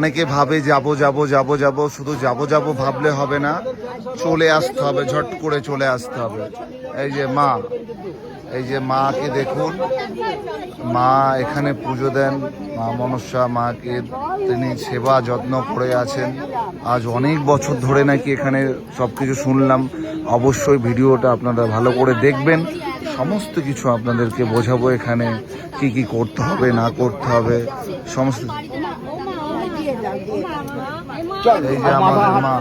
অনেকে ভাবে যাবো যাবো যাবো যাবো, শুধু যাবো যাবো ভাবলে হবে না, চলে আসতে হবে, ঝট করে চলে আসতে হবে। এই যে মা, এই যে মাকে দেখুন, মা এখানে পুজো দেন, মা মনসা মাকে তিনি সেবা যত্ন করে আছেন আজ অনেক বছর ধরে নাকি এখানে সবকিছু শুনলাম। অবশ্যই ভিডিওটা আপনারা ভালো করে দেখবেন, সমস্ত কিছু আপনাদেরকে বোঝাবো এখানে কি কি করতে হবে না করতে হবে সমস্ত। এই যে আমাদের মা,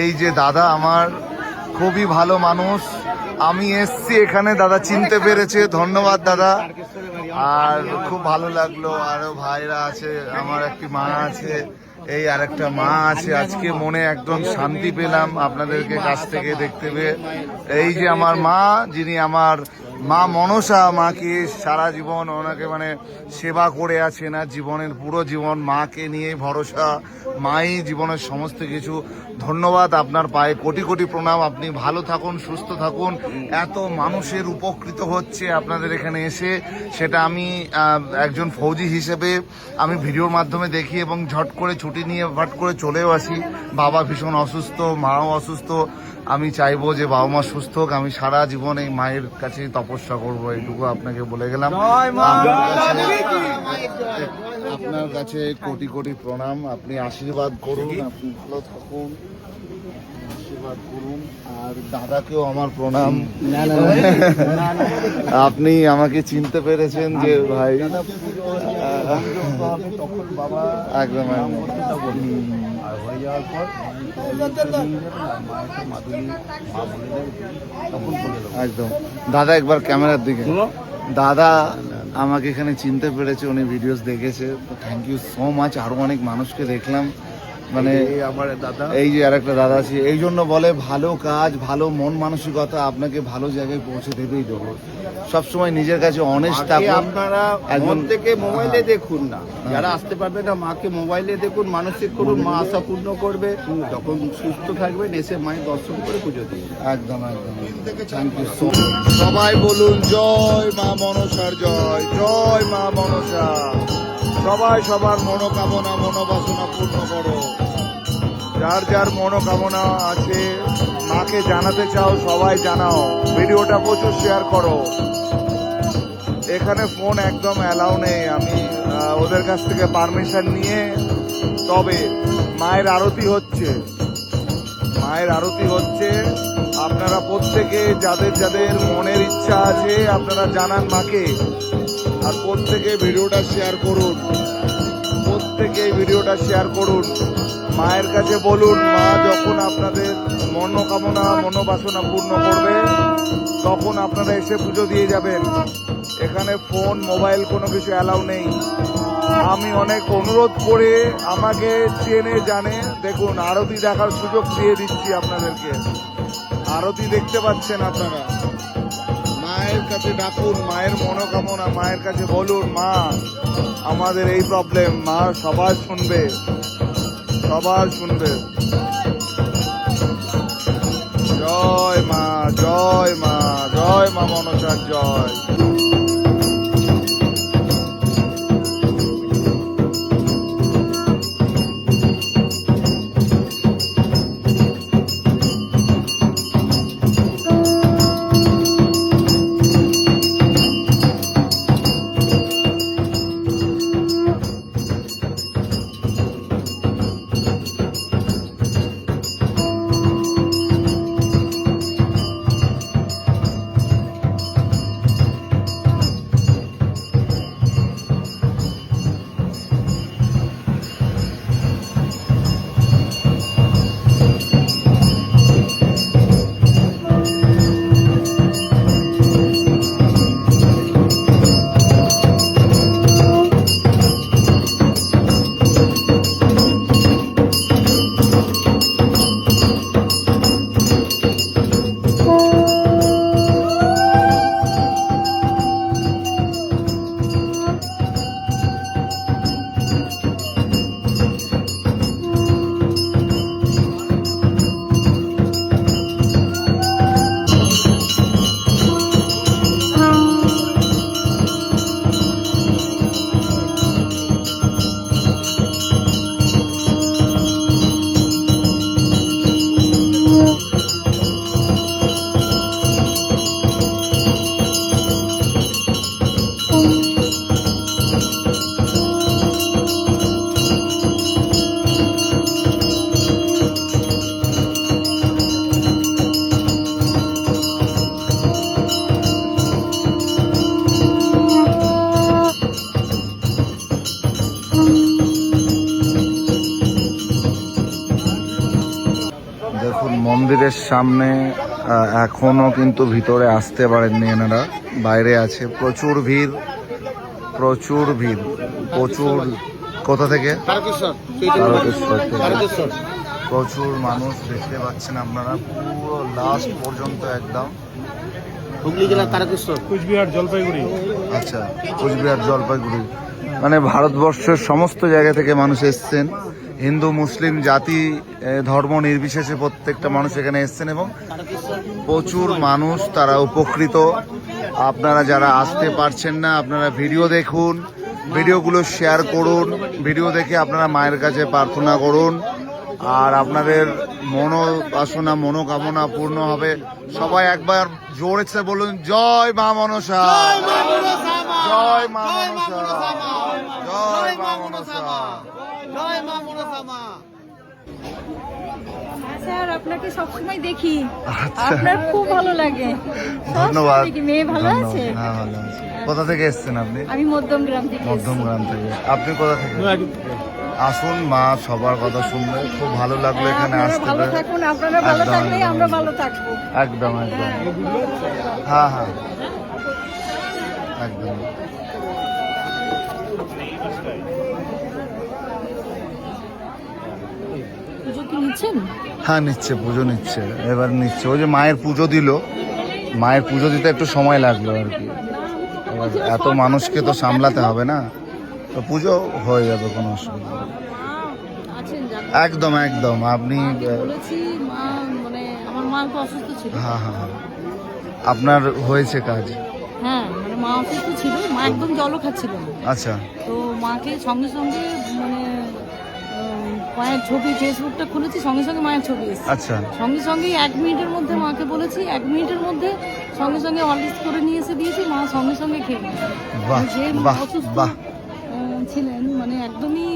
এই যে দাদা আমার খুবই ভালো মানুষ, আমি এসছি এখানে, দাদা চিনতে পেরেছে, ধন্যবাদ দাদা। আর খুব ভালো লাগলো, আরো ভাইরা আছে, আমার একটি মা আছে, এই আরেকটা মা আছে, আজকে মনে একদম শান্তি পেলাম আপনাদেরকে কাছ থেকে দেখতে পেয়ে। এই যে আমার মা, যিনি আমার মা মনসা, মাকে সারা জীবন ওনাকে মানে সেবা করে আছেন, আর জীবনের পুরো জীবন মাকে নিয়ে ভরসা, মাই জীবনের সমস্ত কিছু। ধন্যবাদ, আপনার পায়ে কোটি কোটি প্রণাম, আপনি ভালো থাকুন, সুস্থ থাকুন। এত মানুষের উপকৃত হচ্ছে আপনাদের এখানে এসে, সেটা আমি একজন ফৌজি হিসেবে আমি ভিডিওর মাধ্যমে দেখি এবং ঝট করে ছুটি নিয়ে ভাট করে চলেও আসি। বাবা ভীষণ অসুস্থ, মাও অসুস্থ, আমি চাইবো যে বাবা মা সুস্থ হোক, আমি সারা জীবন এই মায়ের কাছে তপস্যা করবো, এইটুকু আপনাকে বলে গেলাম। আপনার কাছে কোটি কোটি প্রণাম, আপনি আশীর্বাদ করুন, আপনি ভালো থাকুন, আশীর্বাদ করুন। আর দাদাকেও আমার প্রণাম, আপনি আমাকে চিনতে পেরেছেন যে ভাই, একদম একদম। দাদা একবার ক্যামেরার দিকে, দাদা আমাকে এখানে চিনতে পেরেছে, উনি ভিডিওস দেখেছে, থ্যাংক ইউ সো মাচ। আরো অনেক মানুষকে দেখলাম, মানে আমার দাদা, এই যে আরেকটা দাদা আছে, এই জন্য বলে ভালো কাজ, ভালো মন মানসিকতা আপনাকে ভালো জায়গায় পৌঁছে দেবেই দেবো। সবসময় নিজের কাছে অনেস্ট থাকুন। আপনারা একজন থেকে মোবাইলে দেখুন না, যারা আসতে পারবে না মাকে মোবাইলে দেখুন, মানসিক করুন, মা আশা পূর্ণ করবে, যখন সুস্থ থাকবেন এসে মায়ের দর্শন করে পুজো দিন। একদম একদম, থ্যাংক ইউ সো মাচ। সবাই বলুন জয় মা মনসার জয়, জয় মা মনসা। সবাই সবার মনোকামনা মনোবাসনা পূর্ণ করো, যার যার মনোকামনা আছে মাকে জানাতে চাও সবাই জানাও, ভিডিওটা প্রচুর শেয়ার করো। এখানে ফোন একদম অ্যালাউ নেই, আমি ওদের কাছ থেকে পারমিশন নিয়ে তবে মায়ের আরতি হচ্ছে, মায়ের আরতি হচ্ছে। আপনারা প্রত্যেকে যাদের যাদের মনের ইচ্ছা আছে আপনারা জানান মাকে, আর প্রত্যেকে ভিডিওটা শেয়ার করুন, প্রত্যেকে ভিডিওটা শেয়ার করুন। মায়ের কাছে বলুন, মা যখন আপনাদের মনোকামনা মনোবাসনা পূর্ণ করবে তখন আপনারা এসে পুজো দিয়ে যাবেন। এখানে ফোন মোবাইল কোনো কিছু অ্যালাউ নেই। আমি অনেক অনুরোধ করে আমাকে চেনে জানে, দেখুন আরতি দেখার সুযোগ দিয়ে দিচ্ছি আপনাদেরকে, আরতি দেখতে পাচ্ছেন আপনারা। মায়ের কাছে ডাকুন, মায়ের মনোকামনা মায়ের কাছে বলুন, মা আমাদের এই প্রবলেম, মা সবার শুনবে, সবার শুনবে। জয় মা, জয় মা, জয় মা মনসার জয়। মন্দিরের সামনে এখনো কিন্তু ভিতরে আসতে পারেননি এনারা, বাইরে আছে। প্রচুর ভিড়, প্রচুর ভিড়, প্রচুর। কোথা থেকে? তারকেশ্বর থেকে। প্রচুর মানুষ দেখতে পাচ্ছেন আপনারা, পুরো লাস্ট পর্যন্ত একদম। হুগলি জেলা তারকেশ্বর, কুচবিহার, জলপাইগুড়ি। আচ্ছা, কুচবিহার, জলপাইগুড়ি, মানে ভারতবর্ষের সমস্ত জায়গা থেকে মানুষ এসছেন। হিন্দু মুসলিম জাতি ধর্ম নির্বিশেষে প্রত্যেকটা মানুষ এখানে এসছেন এবং প্রচুর মানুষ, তারা উপকৃত। আপনারা যারা আসতে পারছেন না, আপনারা ভিডিও দেখুন, ভিডিওগুলো শেয়ার করুন, ভিডিও দেখে আপনারা মায়ের কাছে প্রার্থনা করুন, আর আপনাদের মনোবাসনা মনোকামনা পূর্ণ হবে। সবাই একবার জোরেছে বলুন, জয় মা মনসা, জয় মা মনসা, জয় মা মনসা। স্যার আপনাকে সবসময় দেখি, আচ্ছা। আপনার খুব ভালো লাগে। ধন্যবাদ। সবসময় দেখি। মেয়ে ভালো ধন্যবাদ। আছে? হ্যাঁ, ভালো আছে। কোথা থেকে এসছেন আপনি? আমি মধ্যম গ্রাম থেকে মধ্যম গ্রাম থেকে। আপনি কোথা থেকে? আসুন, মা সবার কথা শুনবে, খুব ভালো লাগলো এসেছি। এখানে আপনারা আসতে ভালো পেরে। থাকুন, আপনারা ভালো একদম, থাকলেই একদম, আমরা একদম। ভালো থাকবো। একদম একদম। হ্যাঁ হ্যাঁ, একদম। পুজো কি নিচ্ছেন? হ্যাঁ, নিচ্ছে, পুজো নিচ্ছে, এবার নিচ্ছে। ওই যে মায়ের পুজো দিল, মায়ের পুজো দিতে একটু সময় লাগলো আর কি। এবার এত মানুষকে তো সামলাতে হবে না, তো পুজো হয়ে যাবে, কোনো অসুবিধা নেই। আছেন জানেন? একদম একদম। আপনি বলেছি মা, মানে আমার মা একটু অসুস্থ ছিল। হ্যাঁ হ্যাঁ হ্যাঁ, আপনার হয়েছে কাজ? হ্যাঁ, মানে মা অসুস্থ ছিল, মা একদম জলও খাচ্ছিল না। আচ্ছা তো মাকে সঙ্গে সঙ্গে মানে মায়ের ছবি, ফেসবুকটা খুলেছি, সঙ্গে সঙ্গে মায়ের ছবি এসেছে। আচ্ছা, সঙ্গে সঙ্গে 1 মিনিটের মধ্যে মাকে বলেছি, 1 মিনিটের মধ্যে সঙ্গে সঙ্গে হরলিক্স করে নিয়ে এসে দিয়েছি, মা সঙ্গে সঙ্গে খেয়ে নিয়েছে। বাহ যে মা বাহ অসুস্থ বাহ। ছিলেন, মানে একদমই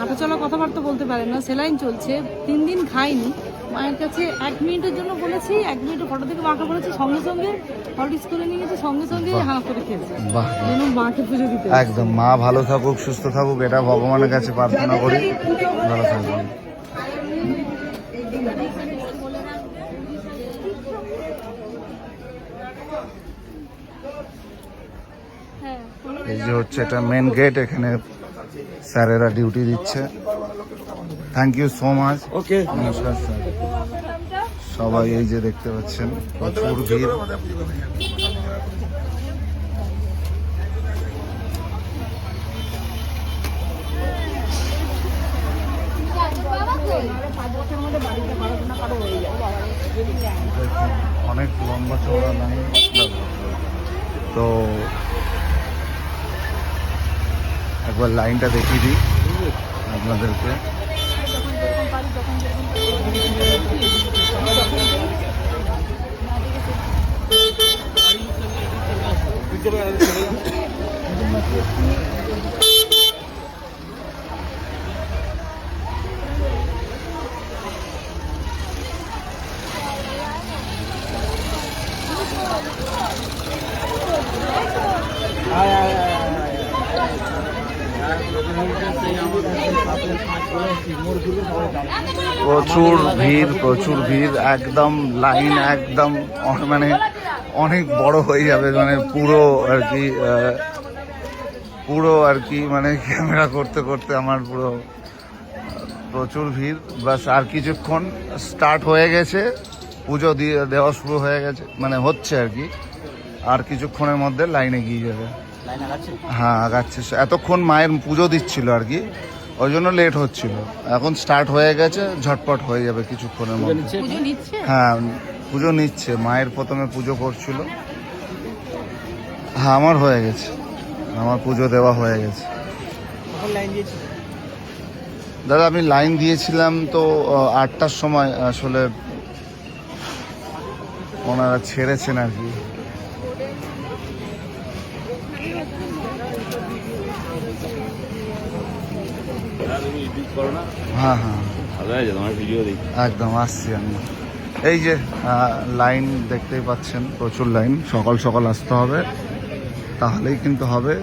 হাঁটাচলা কথাবার্তা বলতে পারেন না, সেলাইন চলছে, 3 দিন খাইনি। মায়ের কাছে 1 মিনিটের জন্য বলেছি, 1 মিনিটের ফটো থেকে মাকে বলেছি, সঙ্গে সঙ্গে হরলিক্স করে নিয়ে গেছে, সঙ্গে সঙ্গে বাহ। হাঁ করে খেয়েছে। বাহ, যেন মাকে পুজো দিতে। একদম। মা ভালো থাকুক, সুস্থ থাকুক, এটা ভগবানের কাছে প্রার্থনা করি। ভালো থাকবেন। হ্যাঁ, এই যে হচ্ছে এটা মেন গেট, এখানে স্যারেরা ডিউটি দিচ্ছে। Thank you so much. Okay. নমস্কার স্যার। সবাই এই যে দেখতে পাচ্ছেন, প্রচুর ভিড়। অনেক লম্বা চওড়া লাইন, তো একবার লাইনটা দেখিয়ে দিই আপনাদেরকে। প্রচুর ভিড়, প্রচুর ভিড়, একদম লাইন একদম মানে অনেক বড় হয়ে যাবে, মানে পুরো আর কি মানে ক্যামেরা করতে করতে আমার পুরো প্রচুর ভিড়। বাস আর কিছুক্ষণ, স্টার্ট হয়ে গেছে, পুজো দেওয়া শুরু হয়ে গেছে, মানে হচ্ছে আর কি। আর কিছুক্ষণের মধ্যে লাইনে গিয়ে যাবে। হ্যাঁ, আগাচ্ছে। এতক্ষণ মায়ের পুজো দিচ্ছিল আর কি, ওই জন্য লেট হচ্ছিল। এখন স্টার্ট হয়ে গেছে, ঝটপট হয়ে যাবে কিছুক্ষণের মধ্যে। পুজো নিচ্ছে? হ্যাঁ, পুজো নিচ্ছে। মায়ের প্রথমে পুজো করছিল। হ্যাঁ, আমার হয়ে গেছে, আমার পুজো দেওয়া হয়ে গেছে। দাদা, আমি লাইন দিয়েছিলাম তো 8টার সময়, আসলে ওনারা ছেড়েছেন আর কি। হ্যাঁ হ্যাঁ, একদম আসছি আমি। এই যে লাইন দেখতেই পাচ্ছেন, প্রচুর লাইন। সকাল সকাল আসতে হবে, তাহলেই কিন্তু হবে।